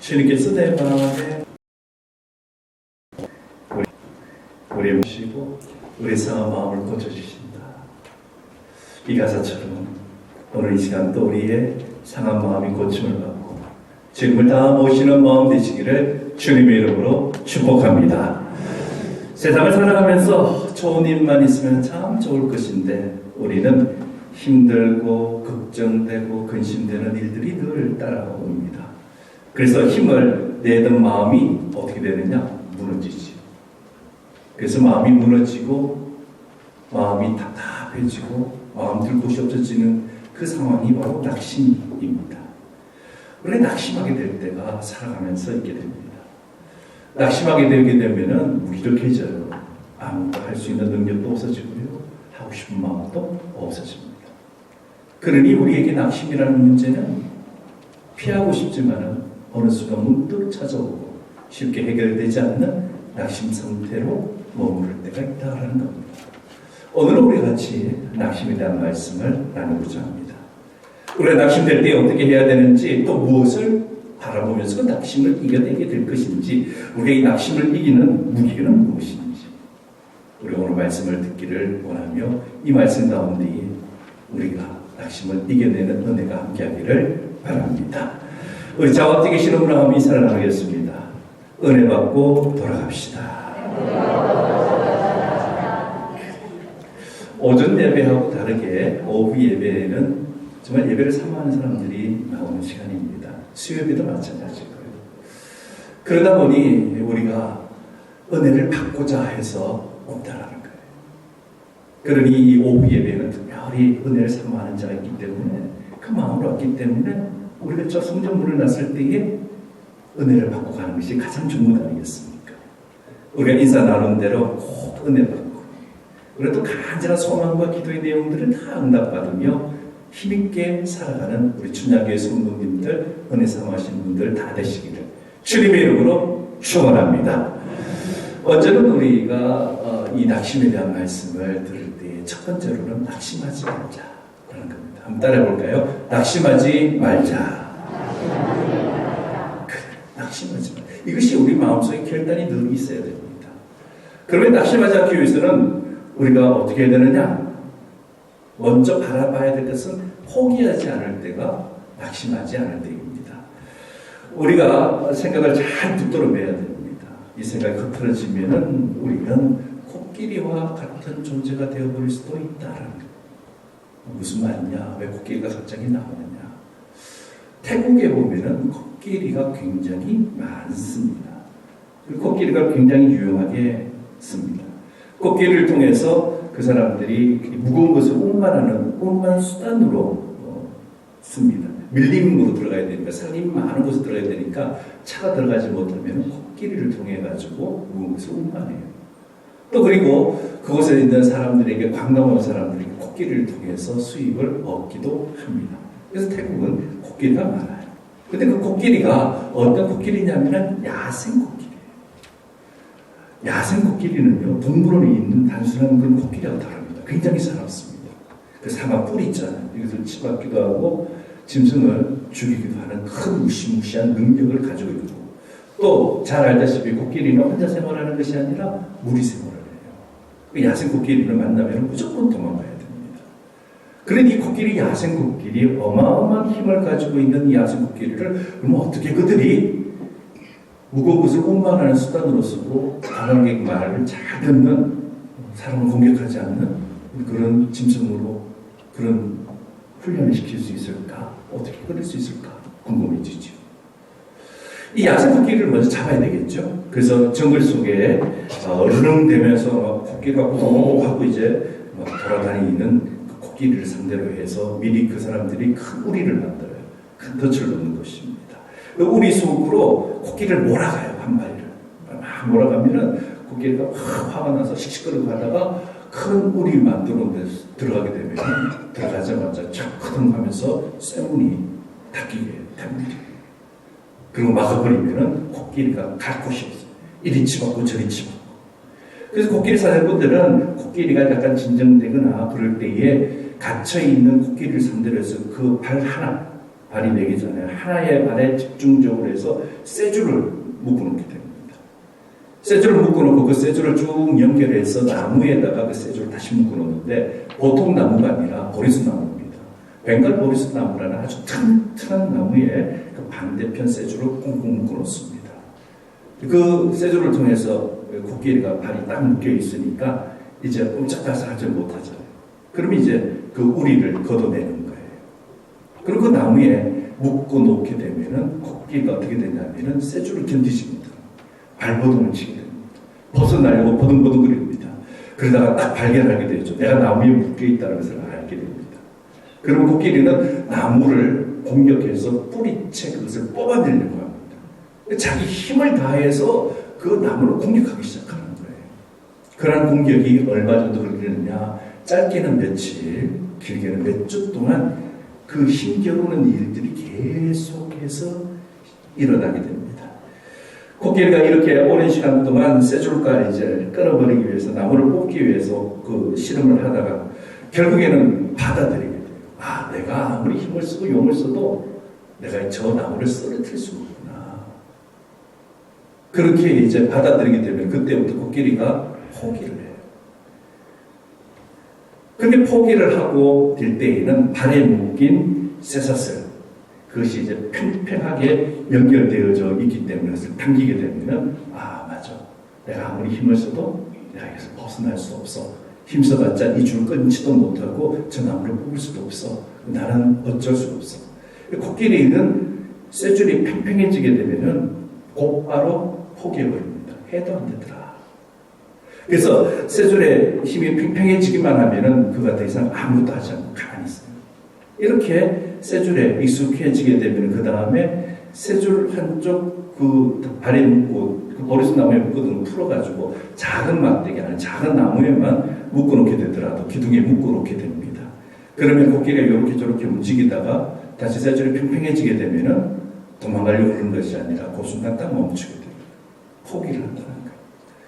주님께서 내 마음에 우리 모시고 우리 상한 마음을 고쳐주신다. 이 가사처럼 오늘 이 시간 또 우리의 상한 마음이 고침을 받고 주님을 다 모시는 마음 되시기를 주님의 이름으로 축복합니다. 세상을 살아가면서 좋은 일만 있으면 참 좋을 것인데 우리는 힘들고 걱정되고 근심되는 일들이 늘 따라옵니다. 그래서 힘을 내던 마음이 어떻게 되느냐? 무너지지. 그래서 마음이 무너지고 마음이 답답해지고 마음 들 곳이 없어지는 그 상황이 바로 낙심입니다. 우리 낙심하게 될 때가 살아가면서 있게 됩니다. 낙심하게 되게 되면은 무기력해져요. 아무것도 할 수 있는 능력도 없어지고요. 하고 싶은 마음도 없어집니다. 그러니 우리에게 낙심이라는 문제는 피하고 싶지만은 어느 순간 문득 찾아오고 쉽게 해결되지 않는 낙심 상태로 머무를 때가 있다라는 겁니다. 오늘은 우리 같이 낙심에 대한 말씀을 나누고자 합니다. 우리가 낙심될 때 어떻게 해야 되는지 또 무엇을 바라보면서 그 낙심을 이겨내게 될 것인지 우리가 이 낙심을 이기는 무기는 무엇인지 우리 오늘 말씀을 듣기를 원하며 이 말씀 가운데 우리가 낙심을 이겨내는 은혜가 함께하기를 바랍니다. 우리 자원에 계시는 분 한번 인사를 나누겠습니다. 은혜 받고 돌아갑시다. 오전 예배하고 다르게 오후 예배에는 정말 예배를 사모하는 사람들이 나오는 시간입니다. 수요예배도 마찬가지고요. 그러다 보니 우리가 은혜를 받고자 해서 온다라는 거예요. 그러니 이 오후 예배는 특별히 은혜를 사모하는 자가 있기 때문에 그 마음으로 왔기 때문에 우리가 저 성전문을 났을 때에 은혜를 받고 가는 것이 가장 중요한 아니겠습니까? 우리가 인사 나눈 대로 꼭 은혜 받고 그래도 간절한 소망과 기도의 내용들을 다 응답받으며 힘있게 살아가는 우리 춘향교회 성도님들, 은혜 사모하신 분들 다 되시기를 주님의 이름으로 축원합니다. 어제는 우리가 이 낙심에 대한 말씀을 들을 때 첫 번째로는 낙심하지 말자라는 겁니다. 한번 따라해 볼까요? 낙심하지 말자. 낙심하지 말자. 이것이 우리 마음속에 결단이 늘 있어야 됩니다. 그러면 낙심하지 않기 위해서는 우리가 어떻게 해야 되느냐? 먼저 바라봐야 될 것은 포기하지 않을 때가 낙심하지 않을 때입니다. 우리가 생각을 잘 붙들어 매야 됩니다. 이 생각이 흐트러지면은 우리는 코끼리와 같은 존재가 되어버릴 수도 있다라는 거예요. 무슨 말이냐? 왜 코끼리가 갑자기 나오느냐? 태국에 보면은 코끼리가 굉장히 많습니다. 그리고 코끼리가 굉장히 유용하게 씁니다. 코끼리를 통해서 그 사람들이 무거운 것을 운반하는 수단으로 씁니다. 밀림으로 들어가야 되니까 사람이 많은 곳에 들어가야 되니까 차가 들어가지 못하면 코끼리를 통해 가지고 무거운 것을 운반해요. 또 그리고 그곳에 있는 사람들에게 관광 온 사람들에게 코끼리를 통해서 수입을 얻기도 합니다. 그래서 태국은 코끼리가 많아요. 근데 그 코끼리가 어떤 코끼리냐면 야생 코끼리예요. 야생 코끼리는요, 동물원에 있는 단순한 그런 코끼리하고 다릅니다. 굉장히 사납습니다. 그 사막 뿔이 있잖아요. 이것을 치받기도 하고 짐승을 죽이기도 하는 큰 무시무시한 능력을 가지고 있고 또 잘 알다시피 코끼리는 혼자 생활하는 것이 아니라 무리 생활을 해요. 그 야생 코끼리를 만나면 무조건 도망가야 됩니다. 그런데 이 코끼리, 야생 코끼리, 어마어마한 힘을 가지고 있는 이 야생 코끼리를 그럼 어떻게 그들이 무거운 것을 운반하는 수단으로 쓰고 관광객 말을 잘 듣는 사람을 공격하지 않는 그런 짐승으로 그런 훈련을 시킬 수 있을까? 어떻게 끊을 수 있을까? 궁금해지죠. 이 야생 코끼리를 먼저 잡아야 되겠죠. 그래서 정글 속에 어르렁대면서 코끼리가 꼭 하고 이제 돌아다니는 그 코끼리를 상대로 해서 미리 그 사람들이 큰 우리를 만들어요. 큰 덫을 놓는 것입니다. 그 우리 속으로 코끼리를 몰아가요. 한 마리를 막 몰아가면은 코끼리가 화가 나서 씩씩거리고 하다가 큰 우리 만드는 데 들어가게 되면 들어가자마자 착크덩 하면서 쇠문이 닫히게 됩니다. 그리고 막아버리면은 코끼리가 갈 곳이 없어요. 이리 치받고 저리 치받고. 그래서 코끼리 사냥꾼들은 코끼리가 약간 진정되거나 그럴 때에 갇혀있는 코끼리를 상대로 해서 그 발 발이 4개잖아요. 하나의 발에 집중적으로 해서 쇠줄을 묶어놓게 됩니다. 쇠줄을 묶어놓고 그 쇠줄을 쭉 연결해서 나무에다가 그 쇠줄을 다시 묶어놓는데 보통 나무가 아니라 보리수나무입니다. 벵갈 보리수나무라는 아주 튼튼한 나무에 그 반대편 쇠줄을 꽁꽁 묶어놓습니다. 그 쇠줄을 통해서 코끼리가 발이 딱 묶여 있으니까 이제 꼼짝달싹 하지 못하잖아요. 그러면 이제 그 우리를 걷어내는 거예요. 그리고 그 나무에 묶어놓게 되면은 코끼리가 어떻게 되냐면은 쇠줄을 견디십니다. 발버둥을 치게 됩니다. 벗어나려고 버둥버둥거립니다. 그러다가 딱 발견하게 되죠. 내가 나무에 묶여있다는 것을 알게 됩니다. 그러면 코끼리는 나무를 공격해서 뿌리채 그것을 뽑아내려고 합니다. 자기 힘을 다해서 그 나무를 공격하기 시작하는 거예요. 그런 공격이 얼마 정도 걸리느냐, 짧게는 며칠, 길게는 몇 주 동안 그 힘겨루는 일들이 계속해서 일어나게 됩니다. 코끼리가 이렇게 오랜 시간 동안 쇠줄까지 이제 끊어버리기 위해서 나무를 뽑기 위해서 그 실험을 하다가 결국에는 받아들이게 돼요. 아, 내가 아무리 힘을 쓰고 용을 써도 내가 저 나무를 쓰러뜨릴 수 없구나. 그렇게 이제 받아들이게 되면 그때부터 코끼리가 포기를 해요. 그렇게 포기를 하고 될 때에는 발에 묶인 쇠사슬, 그것이 이제 팽팽하게 연결되어져 있기 때문에 그것을 당기게 되면은, 아, 맞아. 내가 아무리 힘을 써도 내가 여기서 벗어날 수 없어. 힘써봤자 이 줄 끊지도 못하고 저 나무를 뽑을 수도 없어. 나는 어쩔 수 없어. 코끼리는 쇠줄이 팽팽해지게 되면은 곧바로 포기해버립니다. 해도 안 되더라. 그래서 쇠줄의 힘이 팽팽해지기만 하면은 그가 더 이상 아무것도 하지 않고 가만히 있어요. 이렇게 쇠줄에 익숙해지게 되면 그 다음에 쇠줄 한쪽 그 발에 묶고 그 보리수나무에 묶어둔 거 풀어가지고 작은 막대기 아니 작은 나무에만 묶어놓게 되더라도 기둥에 묶어놓게 됩니다. 그러면 코끼리가 이렇게 저렇게 움직이다가 다시 쇠줄이 팽팽해지게 되면은 도망가려고 하는 것이 아니라 그 순간 딱 멈추게 됩니다. 포기를 한다는 거예요.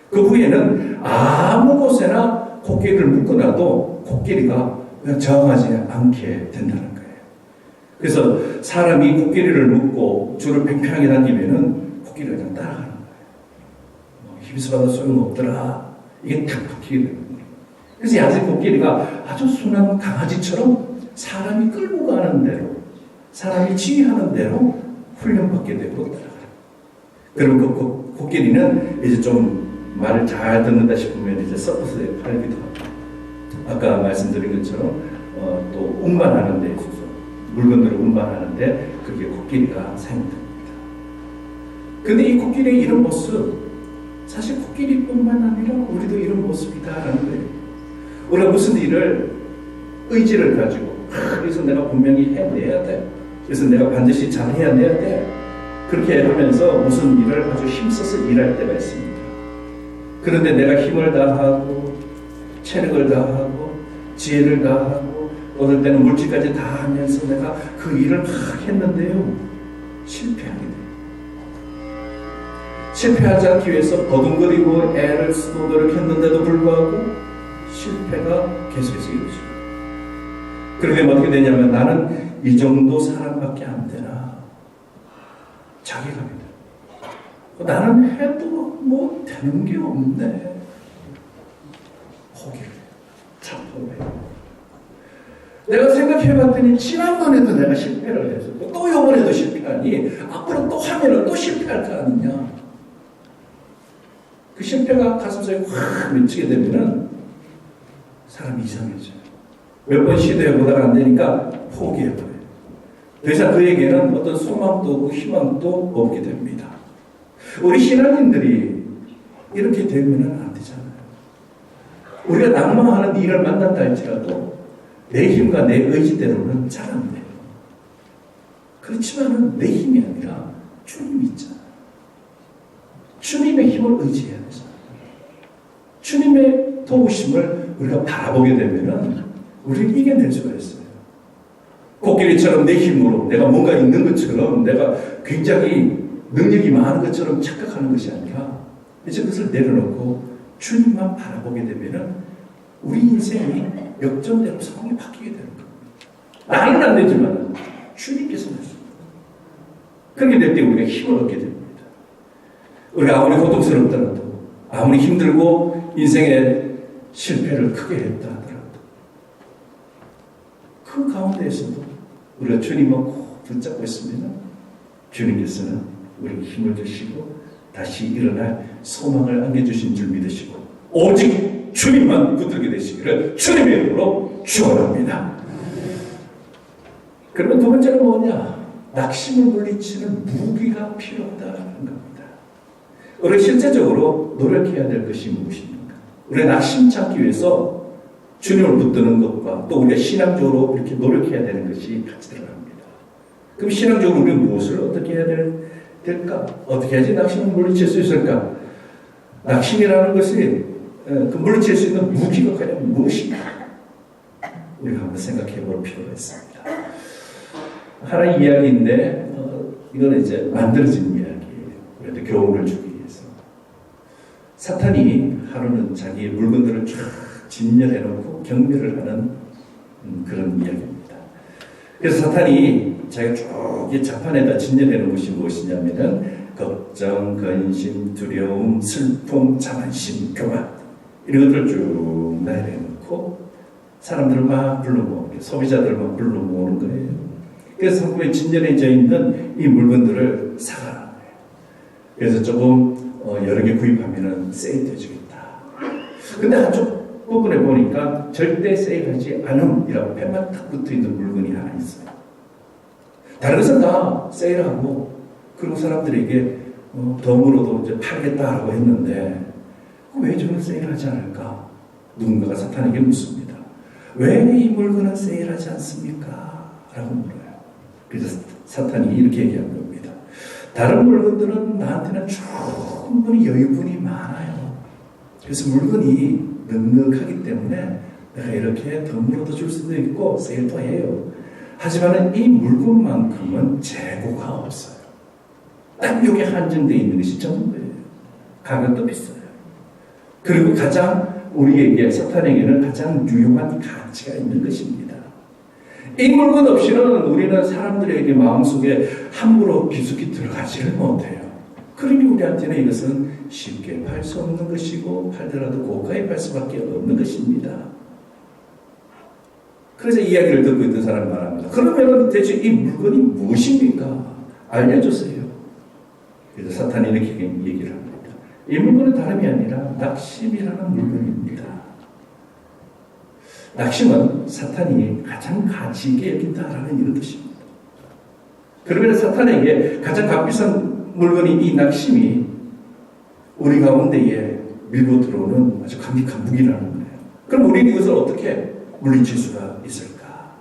그 후에는 아무 곳에나 코끼리를 묶어놔도 코끼리가 그냥 저항하지 않게 된다는 거예요. 그래서 사람이 코끼리를 묶고 줄을 팽팽하게 당기면은 코끼리가 그냥 따라가는 거예요. 힘써봐도 소용없더라. 이게 탁 박히게 되는 거예요. 그래서 야생 코끼리가 아주 순한 강아지처럼 사람이 끌고 가는 대로, 사람이 지휘하는 대로 훈련받게 되고 따라가요. 그러면 그 코끼리는 이제 좀 말을 잘 듣는다 싶으면 이제 서커스에 팔기도 하고, 아까 말씀드린 것처럼 또 운반하는 데 있어서 물건들을 운반하는데 그게 코끼리가 사용됩니다. 근데 이 코끼리의 이런 모습, 사실 코끼리뿐만 아니라 우리도 이런 모습이다라는 거예요. 우리가 무슨 일을 의지를 가지고 그래서 내가 분명히 해내야 돼. 그래서 내가 반드시 잘 해내야 돼. 그렇게 하면서 무슨 일을 아주 힘써서 일할 때가 있습니다. 그런데 내가 힘을 다하고 체력을 다하고 지혜를 다하고 어떨 때는 물질까지 다 하면서 내가 그 일을 막 했는데요, 실패하게 돼요. 실패하지 않기 위해서 버둥거리고 애를 쓰고 노력했는데도 불구하고 실패가 계속해서 이루어져요. 그러면 어떻게 되냐면 나는 이 정도 사람밖에 안 되나 자괴감이 돼요. 나는 해도 뭐 되는 게 없네. 포기를 해요. 참 포기해요. 내가 생각해봤더니 지난번에도 내가 실패를 했었고 또 이번에도 실패하니 앞으로 또 하면은 또 실패할 거 아니냐. 그 실패가 가슴속에 확 맺히게 되면은 사람이 이상해져요. 몇 번 시도해보다가 안 되니까 포기해버려요. 더 이상 그에게는 어떤 소망도 없고 희망도 없게 됩니다. 우리 신앙인들이 이렇게 되면 안 되잖아요. 우리가 낭망하는 일을 만난다 할지라도 내 힘과 내 의지대로는 잘 안 돼요. 그렇지만은 내 힘이 아니라 주님이 있잖아요. 주님의 힘을 의지해야 되잖아요. 주님의 도우심을 우리가 바라보게 되면은 우리는 이겨낼 수가 있어요. 코끼리처럼 내 힘으로 내가 뭔가 있는 것처럼 내가 굉장히 능력이 많은 것처럼 착각하는 것이 아니라 이제 그것을 내려놓고 주님만 바라보게 되면은 우리 인생이 역전대로 상황이 바뀌게 되는 겁니다. 나는 안 되지만 주님께서 할 수 있어요. 그렇게 될 때 우리가 힘을 얻게 됩니다. 우리가 아무리 고통스럽더라도, 아무리 힘들고 인생의 실패를 크게 했다 하더라도, 그 가운데에서도 우리가 주님을 꼭 붙잡고 있습니다. 주님께서는 우리에게 힘을 주시고 다시 일어날 소망을 안겨주신 줄 믿으시고 오직 주님만 붙들게 되시기를 주님의 이름으로 축원합니다. 그러면 두 번째는 뭐냐? 낙심을 물리치는 무기가 필요하다는 겁니다. 우리 실제적으로 노력해야 될 것이 무엇입니까? 우리가 낙심 찾기 위해서 주님을 붙드는 것과 또 우리가 신앙적으로 이렇게 노력해야 되는 것이 같이 들어갑니다. 그럼 신앙적으로 우리는 무엇을 어떻게 해야 될까? 어떻게 해야지 낙심을 물리칠 수 있을까? 낙심이라는 것이 그 물리칠 수 있는 무기가 과연 무엇인가? 우리가 한번 생각해 볼 필요가 있습니다. 하나의 이야기인데 이거는 이제 만들어진 이야기예요. 우리한테 교훈을 주기 위해서. 사탄이 하루는 자기의 물건들을 쫙 진열해놓고 경멸을 하는 그런 이야기입니다. 그래서 사탄이 자기가 쭉 자판에다 진열해놓은 것이 무엇이냐면은 걱정, 근심, 두려움, 슬픔, 자만심, 교만 이런 것들을 쭉 나열해놓고 사람들을 막 불러모으는, 소비자들을 막 불러모으는 거예요. 그래서 상품에 진열해져 있는 이 물건들을 사가는 거예요. 그래서 조금 여러 개 구입하면은 세일돼 주겠다. 근데 한쪽 부분에 보니까 절대 세일하지 않음이라고 펜만 딱 붙어 있는 물건이 하나 있어요. 다른 것은 다 세일하고 그리고 사람들에게 덤으로도 이제 팔겠다라고 했는데 왜 저는 세일하지 않을까? 누군가가 사탄에게 묻습니다. 왜 이 물건은 세일하지 않습니까? 라고 물어요. 그래서 사탄이 이렇게 얘기한 겁니다. 다른 물건들은 나한테는 충분히 여유분이 많아요. 그래서 물건이 넉넉하기 때문에 내가 이렇게 덤으로도 줄 수도 있고 세일도 해요. 하지만 이 물건만큼은 재고가 없어요. 딱 여기 한정되어 있는 것이 전부예요. 가격도 비싸요. 그리고 가장 우리에게 사탄에게는 가장 유용한 가치가 있는 것입니다. 이 물건 없이는 우리는 사람들에게 마음속에 함부로 깊숙이 들어가지를 못해요. 그러니 우리한테는 이것은 쉽게 팔 수 없는 것이고 팔더라도 고가에 팔 수밖에 없는 것입니다. 그래서 이야기를 듣고 있던 사람이 말합니다. 그러면 대체 이 물건이 무엇입니까? 알려주세요. 그래서 사탄이 이렇게 얘기를 합니다. 이 물건은 다름이 아니라 낙심이라는 물건입니다. 낙심은 사탄이 가장 가치 있게 여긴다라는 이런 뜻입니다. 그러면 사탄에게 가장 값비싼 물건인 이 낙심이 우리 가운데에 밀고 들어오는 아주 강력한 무기라는 거예요. 그럼 우리는 이것을 어떻게 물리칠 수가 있을까?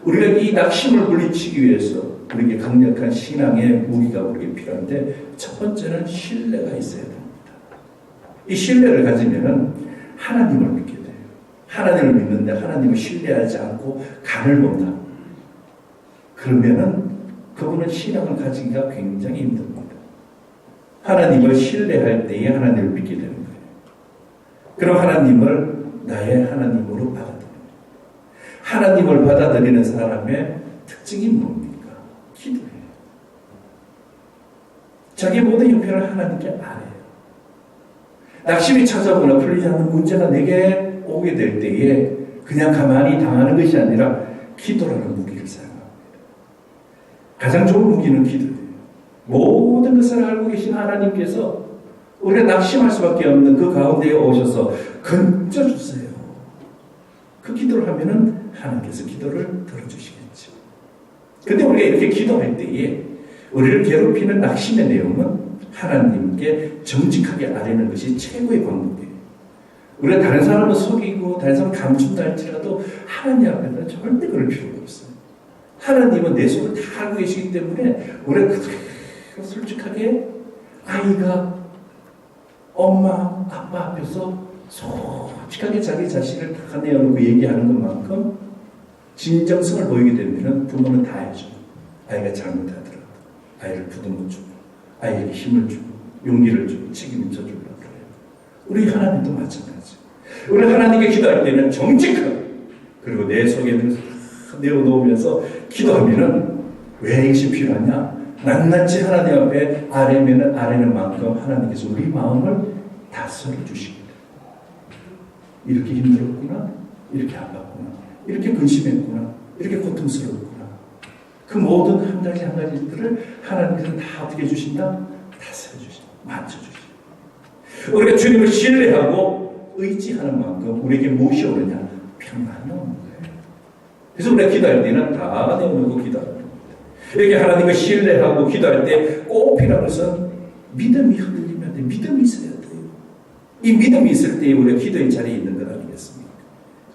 우리가 이 낙심을 물리치기 위해서 우리에게 강력한 신앙의 무기가 우리에게 필요한데 첫 번째는 신뢰가 있어야 됩니다. 이 신뢰를 가지면은 하나님을 믿게 돼요. 하나님을 믿는데 하나님을 신뢰하지 않고 간을 본다. 그러면은 그분은 신앙을 가지기가 굉장히 힘듭니다. 하나님을 신뢰할 때에 하나님을 믿게 되는 거예요. 그럼 하나님을 나의 하나님으로 받아들여요. 하나님을 받아들이는 사람의 특징이 뭡니까? 기도예요. 자기 모든 형편을 하나님께 아뢰요. 낙심이 찾아오거나 풀리지 않는 문제가 내게 오게 될 때에 그냥 가만히 당하는 것이 아니라 기도라는 무기를 사용합니다. 가장 좋은 무기는 기도예요. 모든 것을 알고 계신 하나님께서 우리가 낙심할 수밖에 없는 그 가운데에 오셔서 건져주세요. 그 기도를 하면은 하나님께서 기도를 들어주시겠죠. 근데 우리가 이렇게 기도할 때에 우리를 괴롭히는 낙심의 내용은 하나님께 정직하게 아뢰는 것이 최고의 방법이에요. 우리가 다른 사람을 속이고 다른 사람을 감춘다 할지라도 하나님 앞에서는 절대 그럴 필요가 없어요. 하나님은 내 속을 다 알고 계시기 때문에 우리가 그대로 솔직하게 아이가 엄마, 아빠 앞에서 솔직하게 자기 자신을 다 내어놓고 얘기하는 것만큼 진정성을 보이게 되면 부모는 다 해줘요. 아이가 잘못하더라도 아이를 부둥켜주고 아이에게 힘을 주고 용기를 주고 책임을 져주려고 그래요. 우리 하나님도 마찬가지. 우리 하나님께 기도할 때는 정직하게 그리고 내 속에 내어놓으면서 기도하면은 왜 이것이 필요하냐? 낱낱이 하나님 앞에 아뢰는 만큼 하나님께서 우리 마음을 다스려 주십니다. 이렇게 힘들었구나, 이렇게 아팠구나, 이렇게 근심했구나, 이렇게 고통스러웠구나. 그 모든 한 가지 한 가지들을 하나님께서 다 어떻게 해주신다? 다스려 주신다. 만져주신다. 우리가 주님을 신뢰하고 의지하는 만큼 우리에게 무엇이 오느냐? 평안이 오는 거예요. 그래서 우리가 기도할 때는 다 내놓고 기도하는 겁니다. 이렇게 하나님을 신뢰하고 기도할 때 꼭 필요한 것은 믿음이 흔들리면 안 돼요. 믿음이 있어야 돼요. 이 믿음이 있을 때 우리가 기도의 자리에 있는 것 아니겠습니까?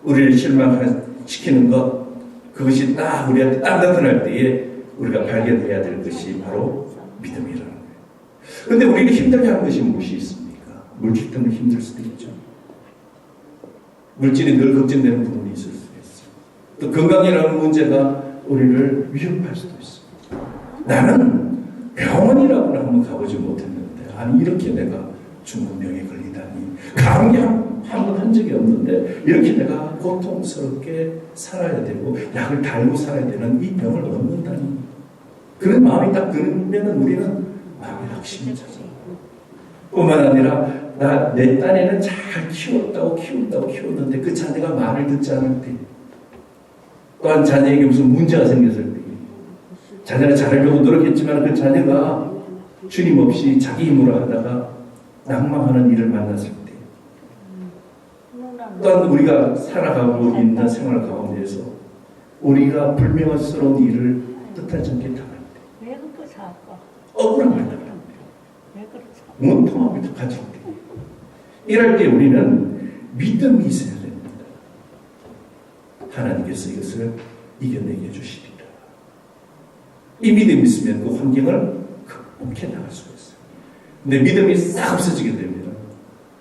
우리를 실망시키는 것, 그것이 딱 우리한테 딱 나타날 때에 우리가 발견해야 될 것이 바로 믿음이라는 거예요. 그런데 우리를 힘들게 하는 것이 무엇이 있습니까? 물질 때문에 힘들 수도 있죠. 물질이 늘 걱정되는 부분이 있을 수도 있어요. 또 건강이라는 문제가 우리를 위협할 수도 있어요. 나는 병원이라고는 한번 가보지 못했는데, 아니 이렇게 내가 중풍병에 걸리다니, 감기 한번 한 적이 없는데 이렇게 내가 고통스럽게 살아야 되고 약을 달고 살아야 되는 이 병을 얻는다니, 그런 마음이 딱 들면 우리는 마음의 확신이 찾아요. 뿐만 아니라 내 딴에는 잘 키웠는데 그 자녀가 말을 듣지 않을 때, 또한 자녀에게 무슨 문제가 생겼을 때, 자녀가 잘하려고 노력했지만 그 자녀가 주님 없이 자기 힘으로 하다가 낭망하는 일을 만났을 때, 또한 우리가 살아가고 있는 생활 가운데에서 우리가 불명예스러운 일을 뜻하지 않게 당할 때, 억울한 말 당할 때, 원통함을 가질 때, 이럴 때 우리는 믿음이 있어야 됩니다. 하나님께서 이것을 이겨내게 해주시리라. 이 믿음이 있으면 그 환경을 극복해 나갈 수가 있어요. 근데 믿음이 싹 없어지게 되면,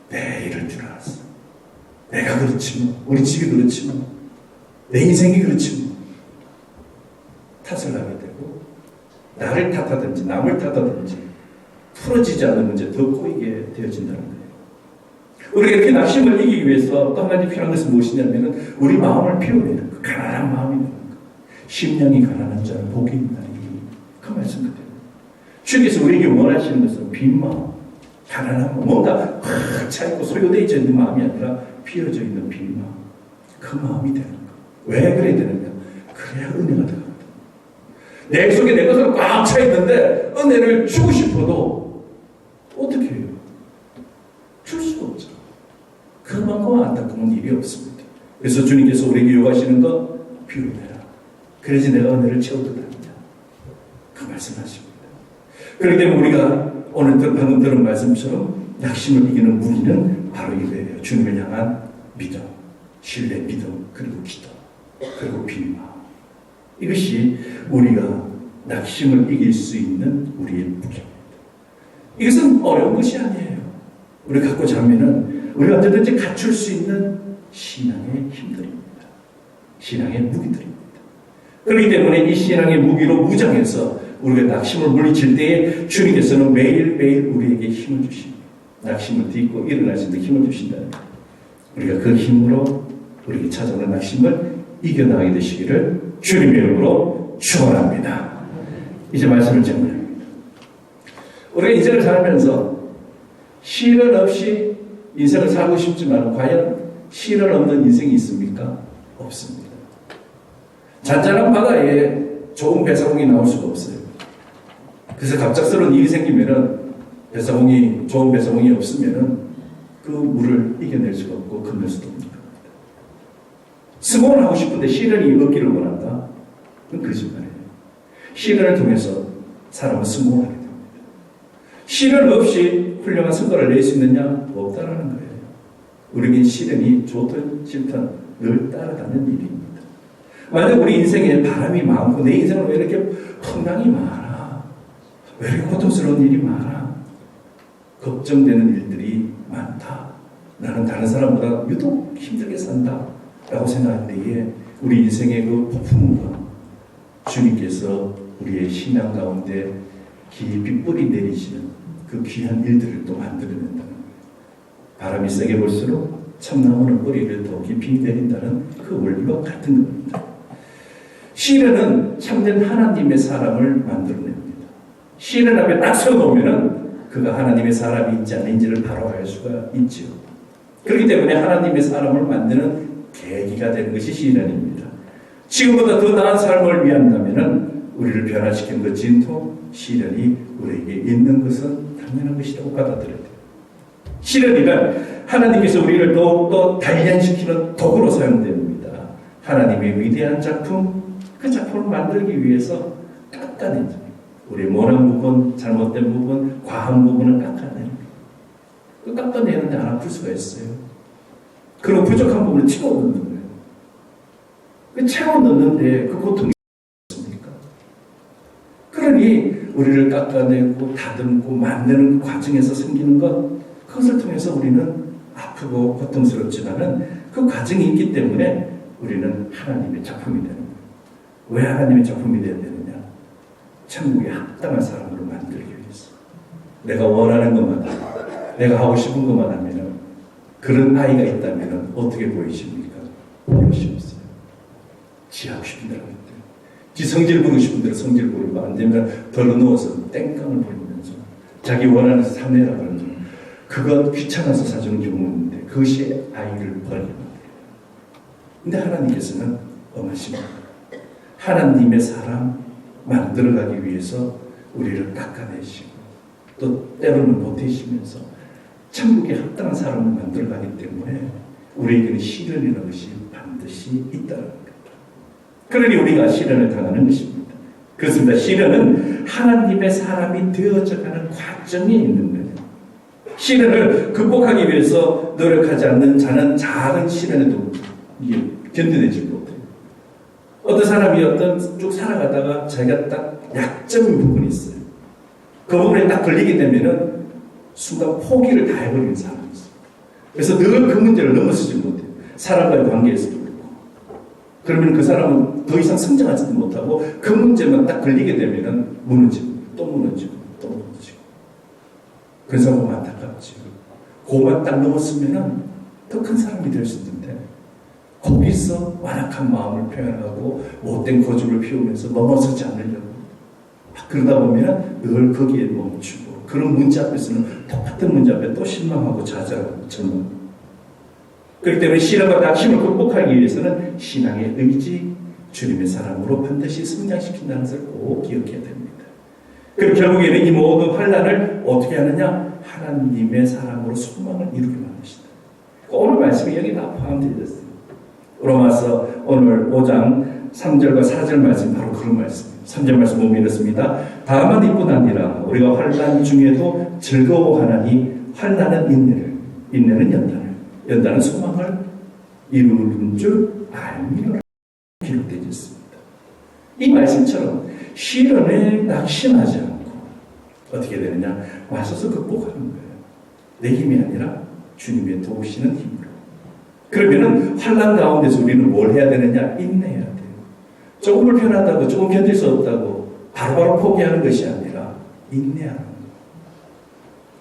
내 이럴 줄 알았어, 내가 그렇지 뭐, 우리 집이 그렇지 뭐, 내 인생이 그렇지 뭐, 탓을 하게 되고, 나를 탓하든지 남을 탓하든지 풀어지지 않는 문제 더 꼬이게 되어진다는 거예요. 우리가 이렇게 낙심을 이기기 위해서 또 한 가지 필요한 것은 무엇이냐면, 우리 마음을 피워내는 그 가난한 마음이 되는 거. 심령이 가난한 자는 복이 있나니, 그 말씀 그대로. 주님께서 우리에게 원하시는 것은 빈 마음, 가난한 마음, 뭔가 꽉 차있고 소요되어 있는 마음이 아니라 피어져 있는 빈 마음, 그 마음이 되는 거. 왜 그래야 되는가? 그래야 은혜가 들어간다. 내 속에 내 것으로 꽉 차있는데 은혜를 주고 싶어도 어떻게 해요? 줄 수가 없죠. 그만큼 안타까운 일이 없습니다. 그래서 주님께서 우리에게 요구하시는 거, 비우내라. 그래야지 내가 은혜를 채워드리냐, 그 말씀하십니다. 그렇기 때문에 우리가 오늘 방금 들은 말씀처럼 낙심을 이기는 무기는 바로 이거예요. 주님을 향한 믿음, 신뢰, 믿음, 그리고 기도, 그리고 비마. 이것이 우리가 낙심을 이길 수 있는 우리의 무기입니다. 이것은 어려운 것이 아니에요. 우리 갖고 자면은 우리가 언제든지 갖출 수 있는 신앙의 힘들입니다. 신앙의 무기들입니다. 그렇기 때문에 이 신앙의 무기로 무장해서 우리가 낙심을 물리칠 때에 주님께서는 매일매일 우리에게 힘을 주십니다. 낙심을 딛고 일어나시는 데 힘을 주신다는 거예요. 우리가 그 힘으로 우리에게 찾아오는 낙심을 이겨나가게 되시기를 주님의 이름으로 축원합니다. 이제 말씀을 정리합니다. 우리가 인생을 살면서 시련 없이 인생을 살고 싶지만 과연 시련 없는 인생이 있습니까? 없습니다. 잔잔한 바다에 좋은 배사공이 나올 수가 없어요. 그래서 갑작스러운 일이 생기면은 좋은 배사공이 없으면은 그 물을 이겨낼 수가 없고 건널 수도 없는 겁니다. 승공을 하고 싶은데 시련이 없기를 원한다? 그건 거짓말이에요. 시련을 통해서 사람은 승공을 하게 됩니다. 시련 없이 훌륭한 성과를 낼 수 있느냐? 없다라는 거예요. 우리에겐 시련이 좋든 싫든 늘 따라가는 일입니다. 만약 우리 인생에 바람이 많고 내 인생은 왜 이렇게 풍랑이 많아? 왜 이렇게 고통스러운 일이 많아? 걱정되는 일들이 많다. 나는 다른 사람보다 유독 힘들게 산다. 라고 생각할 때에 우리 인생의 그 폭풍과 주님께서 우리의 신앙 가운데 깊이 뿌리 내리시는 그 귀한 일들을 또 만들어낸다는 거예요. 바람이 세게 불수록 참나무는 뿌리를 더 깊이 내린다는 그 원리와 같은 겁니다. 시련은 참된 하나님의 사람을 만들어냅니다. 시련 앞에 딱 세워놓으면은 그가 하나님의 사람인지 아닌지를 바로 알 수가 있지요. 그렇기 때문에 하나님의 사람을 만드는 계기가 되는 것이 시련입니다. 지금보다 더 나은 삶을 위한다면은 우리를 변화시키는 그 진토, 시련이 우리에게 있는 것은 당연한 것이라고 받아들여야 돼요. 시련이란 하나님께서 우리를 더욱더 단련시키는 도구로 사용됩니다. 하나님의 위대한 작품, 그 작품을 만들기 위해서 깎아내죠. 우리 모난 부분, 잘못된 부분, 과한 부분을 깎아내는 그 깎아내는데 안 아플 수가 있어요. 그리고 부족한 부분을 채워 넣는 거예요. 그 채워 넣는데 그 고통이 있습니까? 그러니 우리를 깎아내고 다듬고 만드는 그 과정에서 생기는 것, 그것을 통해서 우리는 아프고 고통스럽지만은 그 과정이 있기 때문에 우리는 하나님의 작품이 되는 거예요. 왜 하나님의 작품이 되어야 되느냐? 천국에 합당한 사람으로 만들기 위해서. 내가 원하는 것만 하고, 내가 하고 싶은 것만 하면 그런 아이가 있다면 어떻게 보이십니까? 열심히 있어요. 지 하고 싶은 대로 하면 돼요. 지 성질 부르고 싶은 대로 성질 부르고, 안 되면 덜어 누워서 땡깡을 부리면서 자기 원하는 사내라 그러죠. 그건 귀찮아서 사주는 경우가 있는데 그것이 아이를 버리는 거예요. 근데 하나님께서는 엄하십니다. 하나님의 사람 만들어가기 위해서 우리를 깎아내시고 또 때로는 보태시면서 천국에 합당한 사람을 만들어가기 때문에 우리에게는 시련이라는 것이 반드시 있다는 겁니다. 그러니 우리가 시련을 당하는 것입니다. 그렇습니다. 시련은 하나님의 사람이 되어져가는 과정에 있는 거예요. 시련을 극복하기 위해서 노력하지 않는 자는 작은 시련에도 이게 견뎌내지 못해요. 어떤 사람이 쭉 살아가다가 자기가 딱 약점인 부분이 있어요. 그 부분에 딱 걸리게 되면은 순간 포기를 다 해버리는 사람이 있어요. 그래서 늘 그 문제를 넘어서지 못해요. 사람과의 관계에서도 그렇고. 그러면 그 사람은 더 이상 성장하지도 못하고 그 문제만 딱 걸리게 되면은 무너지고 또 무너지고 또 무너지고. 그래서 너무 안타깝지. 그만 딱 넘었으면은 더 큰 사람이 될 수 있는데 거기서 완악한 마음을 표현하고 못된 고집을 피우면서 넘어서지 않으려고 그러다 보면 늘 거기에 멈추고 그런 문제 앞에서는 똑같은 문제 앞에 또 실망하고 좌절하고 절망. 그렇기 때문에 시련과 낙심을 극복하기 위해서는 신앙의 의지, 주님의 사랑으로 반드시 성장시킨다는 것을 꼭 기억해야 됩니다. 그리고 결국에는 이 모든 환난을 어떻게 하느냐? 하나님의 사랑으로 소망을 이루게 만드시다. 오늘 말씀이 여기 다 포함되어 있어요. 로마서 오늘 5장 3절과 4절 말씀 바로 그런 말씀이에요. 3절 말씀 보면 이렇습니다. 다만 이뿐 아니라 우리가 환난 중에도 즐거워하나니 환난은 인내를, 인내는 연단을, 연단은 소망을 이루는 줄 알미노라 기록되어 있습니다. 이 말씀처럼 시련에 낙심하지 않고 어떻게 되느냐? 맞서서 극복하는 거예요. 내 힘이 아니라 주님의 도우시는 힘으로. 그러면은 환난 가운데서 우리는 뭘 해야 되느냐? 인내해야 돼요. 조금 불편하다고 조금 견딜 수 없다고 바로바로 포기하는 것이 아니라 인내하는 거예요.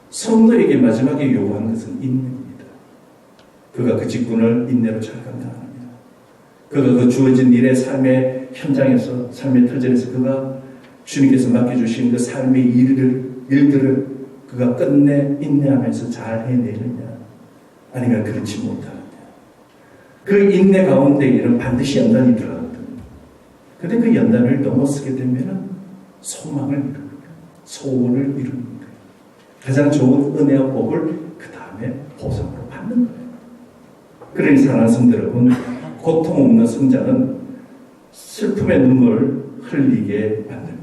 성도에게 마지막에 요구하는 것은 인내입니다. 그가 그 직분을 인내로 잘 감당합니다. 그가 그 주어진 일의 삶의 현장에서 삶의 터전에서 그가 주님께서 맡겨주신 그 삶의 일들을 그가 끝내 인내하면서 잘 해내느냐 아니면 그렇지 못하느냐. 그 인내 가운데에는 반드시 연단이 들어가거든요. 그런데 그 연단을 넘어서게 되면 소망을 이루는 거예요. 소원을 이루는 거예요. 가장 좋은 은혜와 복을 그 다음에 보상으로 받는 거예요. 그러니 사랑하는 성도 여러분, 고통 없는 성장은 슬픔의 눈물을 흘리게 만듭니다.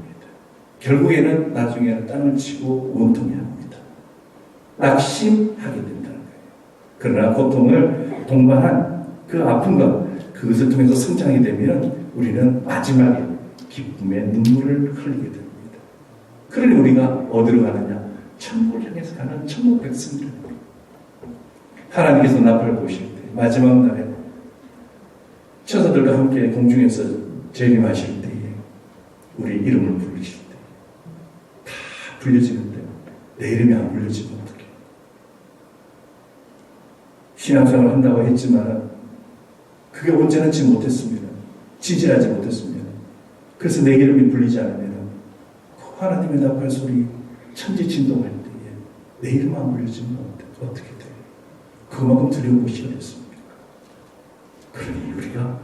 결국에는 나중에는 땅을 치고 원통해야 합니다. 낙심하게 된다는 거예요. 그러나 고통을 동반한 그 아픔과 그것을 통해서 성장이 되면 우리는 마지막에 기쁨의 눈물을 흘리게 됩니다. 그러니 우리가 어디로 가느냐? 천국을 향해서 가는 천국 백성들입니다. 하나님께서 나팔을 보실 때 마지막 날에 천사들과 함께 공중에서 재림하실 때에 우리 이름을 부르실 때 다 불려지는데 내 이름이 안 불려지면 어떡해? 신앙생활을 한다고 했지만 그게 온전하지 못했습니다. 진실하지 못했습니다. 그래서 내 이름이 불리지 않으면 하나님의 나팔 소리, 천지 진동할 때에 내 이름 안 불려지면 어떻게 돼? 그만큼 두려운 것이 어딨습니까? 그러니 우리가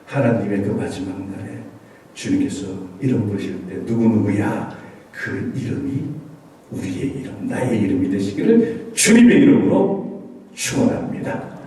하나님의 그 마지막 날에 주님께서 이름 부르실 때 누구누구야, 그 이름이 우리의 이름, 나의 이름이 되시기를 주님의 이름으로 축원합니다.